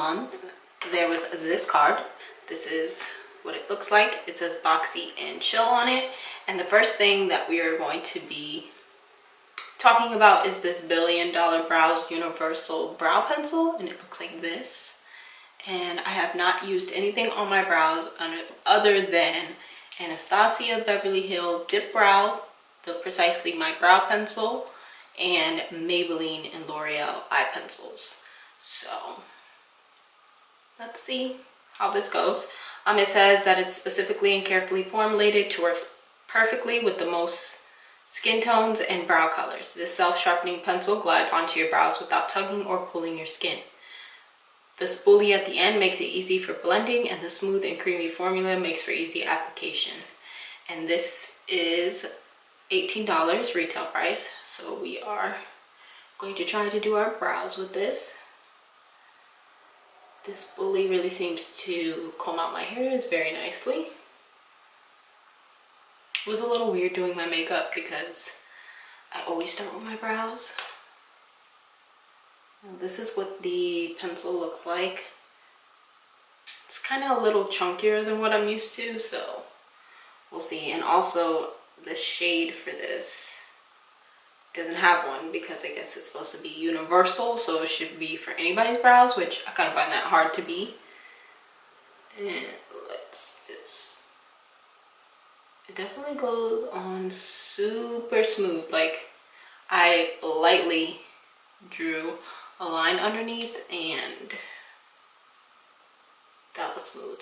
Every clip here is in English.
month, there was this card. This is what it looks like. It says Boxy and Chill on it. And the first thing that we are going to be talking about is this $1 Billion Brows Universal Brow Pencil, and it looks like this. And I have not used anything on my brows other than Anastasia Beverly Hills Dip Brow, the Precisely My Brow Pencil, and Maybelline and L'Oreal eye pencils. So let's see how this goes. It says that it's specifically and carefully formulated to work perfectly with the most skin tones and brow colors. This self-sharpening pencil glides onto your brows without tugging or pulling your skin. The spoolie at the end makes it easy for blending, and the smooth and creamy formula makes for easy application. And this is $18 retail price. So we are going to try to do our brows with this. This spoolie really seems to comb out my hairs very nicely. It was a little weird doing my makeup because I always start with my brows. And this is what the pencil looks like. It's kind of a little chunkier than what I'm used to, so we'll see. And also the shade for this doesn't have one because I guess it's supposed to be universal, so it should be for anybody's brows, which I kind of find that hard to be. And let's just, it definitely goes on super smooth. Like, I lightly drew a line underneath and that was smooth.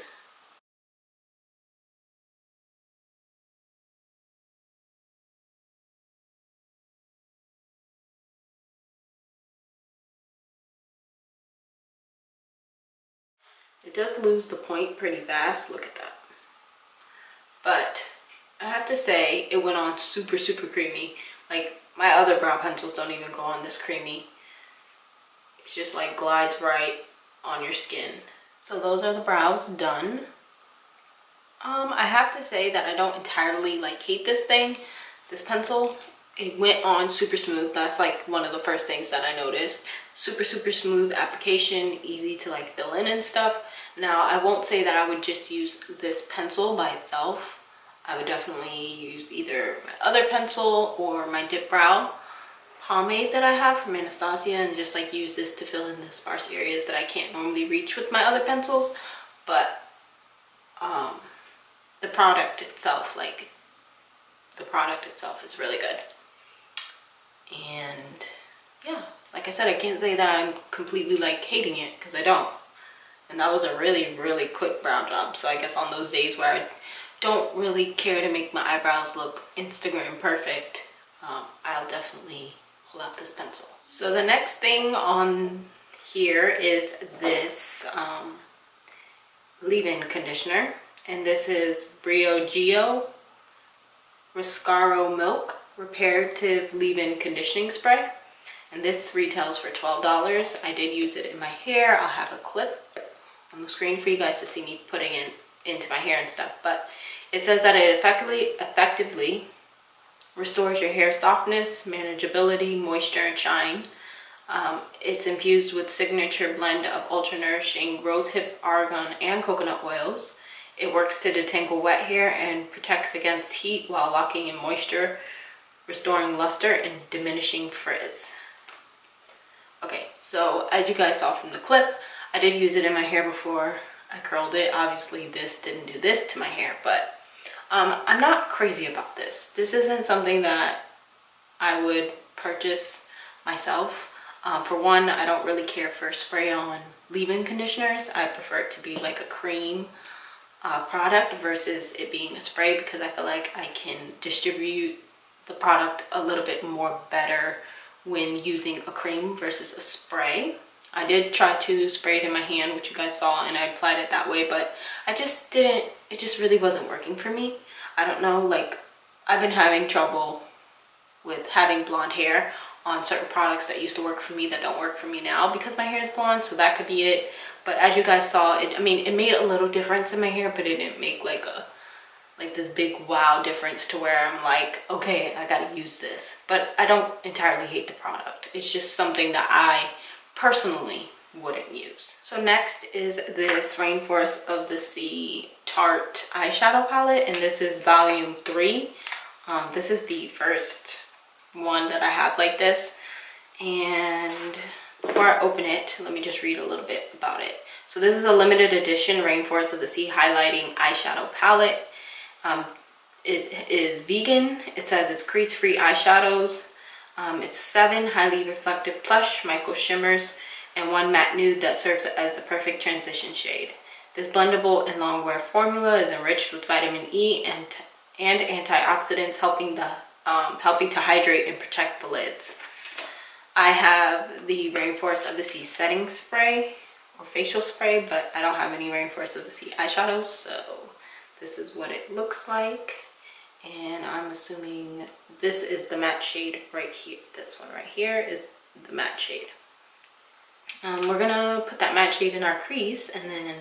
It does lose the point pretty fast, look at that. But I have to say, it went on super, super creamy. Like, my other brow pencils don't even go on this creamy. It's just like glides right on your skin. So those are the brows done. I have to say that I don't entirely like hate this thing, this pencil. It went on super smooth. That's like one of the first things that I noticed. Super, super smooth application, easy to like fill in and stuff. Now, I won't say that I would just use this pencil by itself. I would definitely use either my other pencil or my Dip Brow pomade that I have from Anastasia and just like use this to fill in the sparse areas that I can't normally reach with my other pencils. But the product itself, is really good. And yeah, like I said, I can't say that I'm completely like hating it because I don't. And that was a really, really quick brow job. So I guess on those days where I don't really care to make my eyebrows look Instagram perfect, I'll definitely pull out this pencil. So the next thing on here is this leave-in conditioner. And this is Briogeo Riscaro Milk Reparative Leave-In Conditioning Spray. And this retails for $12. I did use it in my hair. I'll have a clip on the screen for you guys to see me putting it into my hair and stuff. But it says that it effectively restores your hair softness, manageability, moisture, and shine. It's infused with signature blend of ultra nourishing rosehip, argan, and coconut oils. It works to detangle wet hair and protects against heat while locking in moisture, restoring luster, and diminishing frizz. Okay, so as you guys saw from the clip, I did use it in my hair before I curled it. Obviously, this didn't do this to my hair, but I'm not crazy about this. This isn't something that I would purchase myself. For one, I don't really care for spray-on leave-in conditioners. I prefer it to be like a cream product versus it being a spray because I feel like I can distribute the product a little bit more better when using a cream versus a spray. I did try to spray it in my hand, which you guys saw, and I applied it that way, but I just didn't, it just really wasn't working for me. I don't know, like, I've been having trouble with having blonde hair on certain products that used to work for me that don't work for me now because my hair is blonde, so that could be it. But as you guys saw, it made a little difference in my hair, but it didn't make like this big wow difference to where I'm like, okay, I gotta use this. But I don't entirely hate the product. It's just something that I personally wouldn't use. So next is this Rainforest of the Sea Tarte eyeshadow palette, and this is volume 3. This is the first one that I have like this, and before I open it, let me just read a little bit about it. So this is a limited edition Rainforest of the Sea highlighting eyeshadow palette. It is vegan. It says it's crease-free eyeshadows. It's 7 highly reflective plush micro shimmers and 1 matte nude that serves as the perfect transition shade. This blendable and long wear formula is enriched with vitamin E and antioxidants, helping to hydrate and protect the lids. I have the Rainforest of the Sea setting spray or facial spray, but I don't have any Rainforest of the Sea eyeshadows, so this is what it looks like. And I'm assuming this is the matte shade right here. This one right here is the matte shade. We're gonna put that matte shade in our crease, and then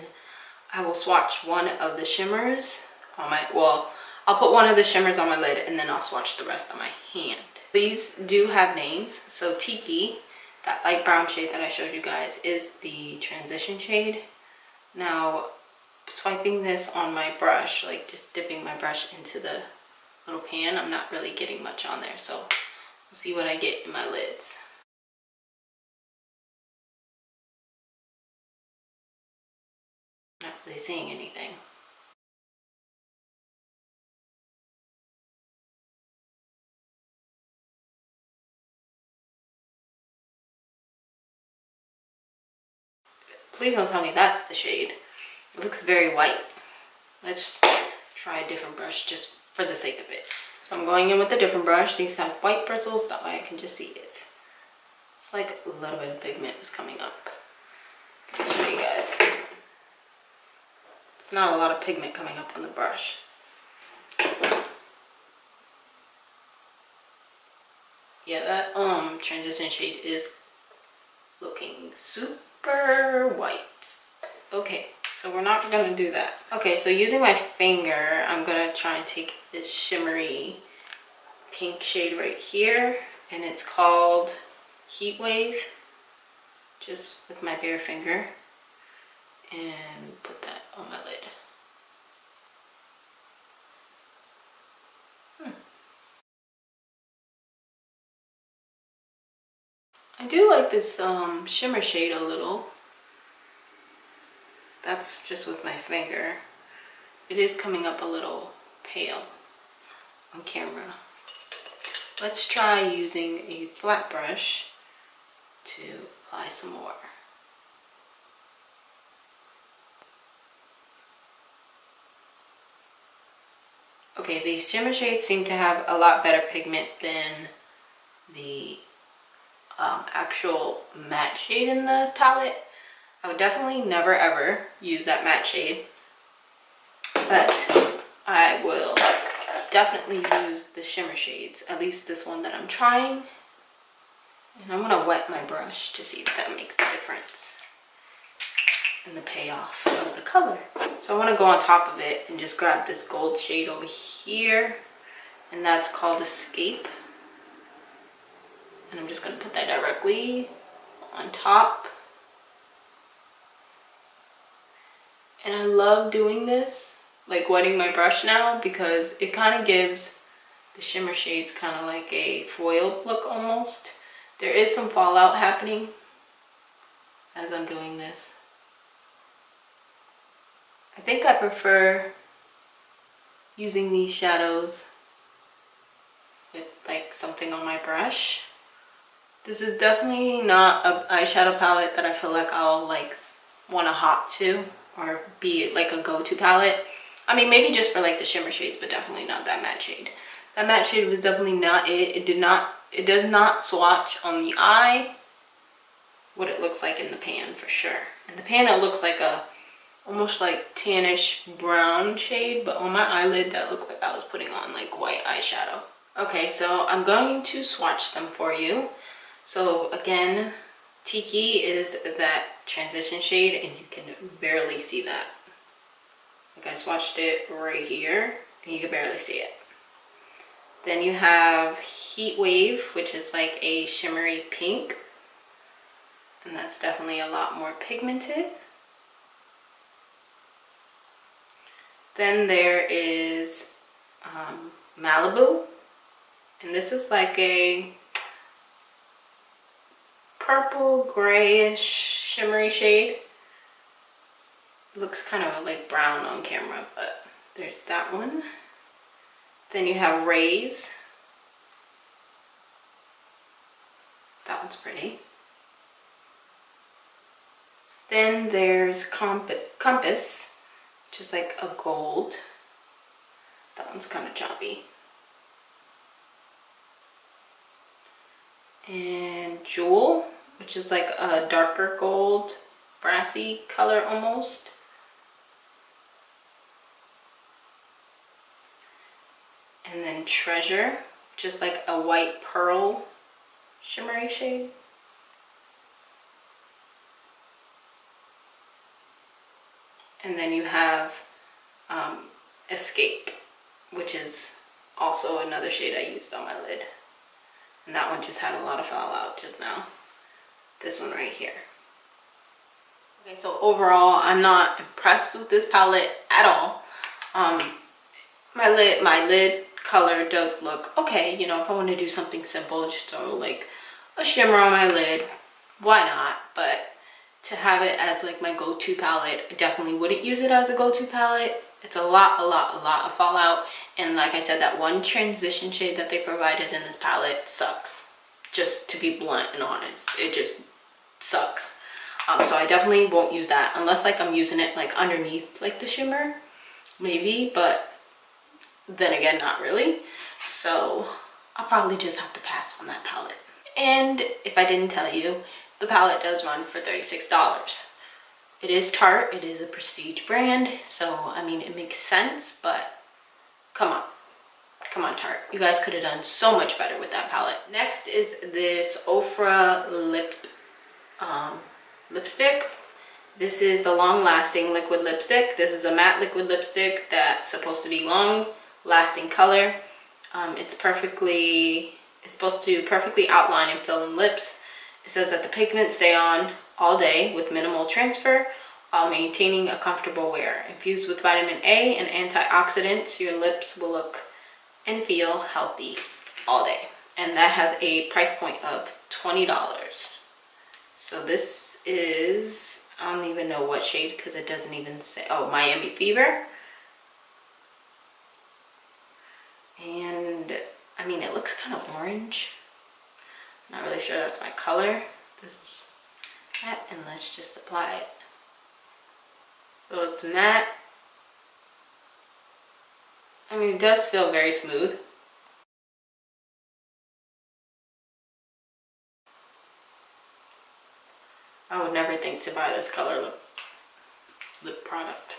I will swatch one of the shimmers on my, I'll put one of the shimmers on my lid and then I'll swatch the rest on my hand. These do have names. So Tiki, that light brown shade that I showed you guys, is the transition shade. Now, swiping this on my brush, like just dipping my brush into the little pan, I'm not really getting much on there, so we'll see what I get in my lids. Not really seeing anything. Please don't tell me that's the shade. It looks very white. Let's try a different brush just for the sake of it. So I'm going in with a different brush. These have white bristles, that way I can just see it. It's like a little bit of pigment is coming up. I'll show you guys. It's not a lot of pigment coming up on the brush. Yeah, that transition shade is looking super white. Okay, so we're not gonna do that. Okay, so using my finger, I'm gonna try and take this shimmery pink shade right here, and it's called Heat Wave, just with my bare finger, and put that on my lid. I do like this shimmer shade a little. That's just with my finger. It is coming up a little pale on camera. Let's try using a flat brush to apply some more. Okay, these shimmer shades seem to have a lot better pigment than the actual matte shade in the palette. I would definitely never ever use that matte shade, but I will definitely use the shimmer shades, at least this one that I'm trying. And I'm gonna wet my brush to see if that makes a difference in the payoff of the color. So I want to go on top of it and just grab this gold shade over here, and that's called Escape. And I'm just going to put that directly on top. And I love doing this, like wetting my brush now, because it kind of gives the shimmer shades kind of like a foiled look almost. There is some fallout happening as I'm doing this. I think I prefer using these shadows with like something on my brush. This is definitely not an eyeshadow palette that I feel like I'll like want to hop to or be like a go-to palette. I mean, maybe just for like the shimmer shades, but definitely not that matte shade. That matte shade was definitely not it. It does not swatch on the eye what it looks like in the pan for sure. In the pan it looks like a almost like tannish brown shade, but on my eyelid that looked like I was putting on like white eyeshadow. Okay, so I'm going to swatch them for you. So again, Tiki is that transition shade, and you can barely see that. Like I swatched it right here, and you can barely see it. Then you have Heat Wave, which is like a shimmery pink. and that's definitely a lot more pigmented. Then there is Malibu, and this is like a purple grayish shimmery shade. Looks kind of like brown on camera, but there's that one. Then you have Rays. That one's pretty. Then there's Compass, which is like a gold. That one's kind of choppy. And Jewel, which is like a darker gold, brassy color almost. And then Treasure, which is like a white pearl shimmery shade. And then you have Escape, which is also another shade I used on my lid. And that one just had a lot of fallout just now. This one right here. Okay, so overall, I'm not impressed with this palette at all. My lid color does look okay. You know, if I want to do something simple, just throw like a shimmer on my lid, why not? But to have it as like my go-to palette, I definitely wouldn't use it as a go-to palette. It's a lot of fallout. And like I said, that one transition shade that they provided in this palette sucks. Just to be blunt and honest, it just sucks. So I definitely won't use that unless like I'm using it like underneath like the shimmer, maybe, but then again, not really. So I'll probably just have to pass on that palette. And if I didn't tell you, the palette does run for $36. It is Tarte, it is a prestige brand, so I mean it makes sense, but come on Tarte, you guys could have done so much better with that palette. Next is this Oprah Lip Lipstick. This is the long-lasting liquid lipstick. This is a matte liquid lipstick that's supposed to be long-lasting color. It's supposed to perfectly outline and fill in lips. It says that the pigments stay on all day with minimal transfer while maintaining a comfortable wear. Infused with vitamin A and antioxidants, your lips will look and feel healthy all day. And that has a price point of $20. So this is, I don't even know what shade because it doesn't even say. Oh, Miami Fever. And I mean, it looks kind of orange. Not really sure that's my color. This is that, and let's just apply it. So it's matte. I mean, it does feel very smooth. I would never think to buy this color lip product.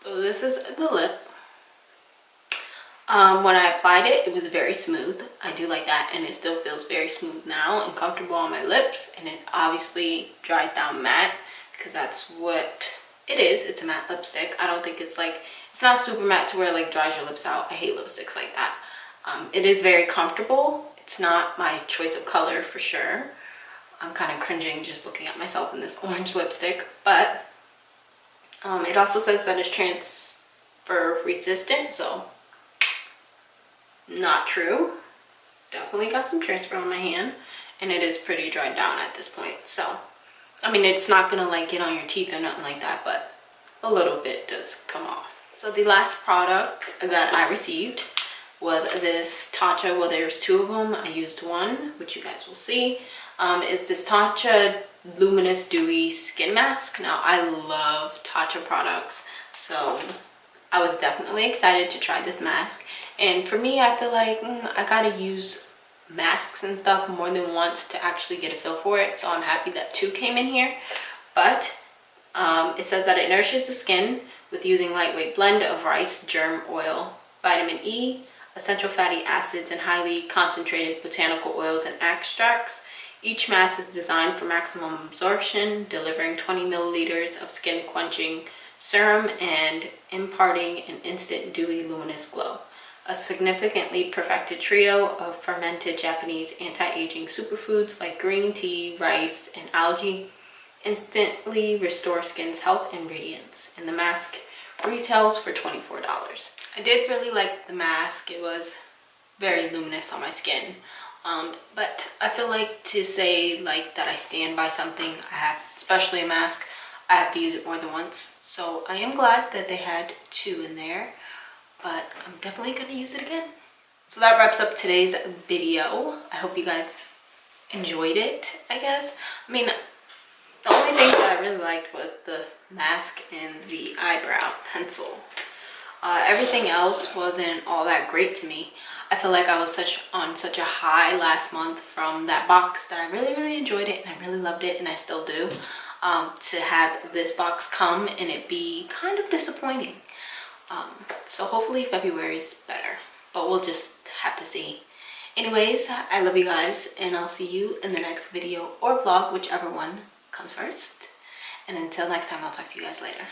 So this is the lip. When I applied it, it was very smooth. I do like that, and it still feels very smooth now and comfortable on my lips. And it obviously dries down matte because that's what it is. It's a matte lipstick. I don't think it's like, it's not super matte to where it like dries your lips out. I hate lipsticks like that. It is very comfortable. It's not my choice of color for sure. I'm kind of cringing just looking at myself in this orange lipstick, but it also says that it's transfer resistant, so not true. Definitely got some transfer on my hand, and it is pretty dried down at this point. So I mean, it's not gonna like get on your teeth or nothing like that, but a little bit does come off. So the last product that I received was this Tatcha. Well, there's two of them. I used one, which you guys will see. Is this Tatcha Luminous Dewy Skin Mask. Now, I love Tatcha products, so I was definitely excited to try this mask. And for me, I feel like I gotta use masks and stuff more than once to actually get a feel for it, so I'm happy that two came in here. But it says that it nourishes the skin with using lightweight blend of rice germ oil, vitamin E, essential fatty acids, and highly concentrated botanical oils and extracts. Each mask is designed for maximum absorption, delivering 20 milliliters of skin quenching serum and imparting an instant dewy luminous glow. a significantly perfected trio of fermented Japanese anti-aging superfoods like green tea, rice, and algae instantly restore skin's health and radiance. And the mask retails for $24. I did really like the mask. It was very luminous on my skin. But I feel like to say like that I stand by something, I have, especially a mask, I have to use it more than once. So I am glad that they had 2 in there, but I'm definitely gonna use it again. So that wraps up today's video. I hope you guys enjoyed it, I guess. I mean, the only thing that I really liked was the mask and the eyebrow pencil. Everything else wasn't all that great to me. I feel like I was on such a high last month from that box that I really enjoyed it, and I really loved it, and I still do. To have this box come and it be kind of disappointing. So hopefully February is better, but we'll just have to see. Anyways, I love you guys, and I'll see you in the next video or vlog, whichever one comes first. And until next time, I'll talk to you guys later.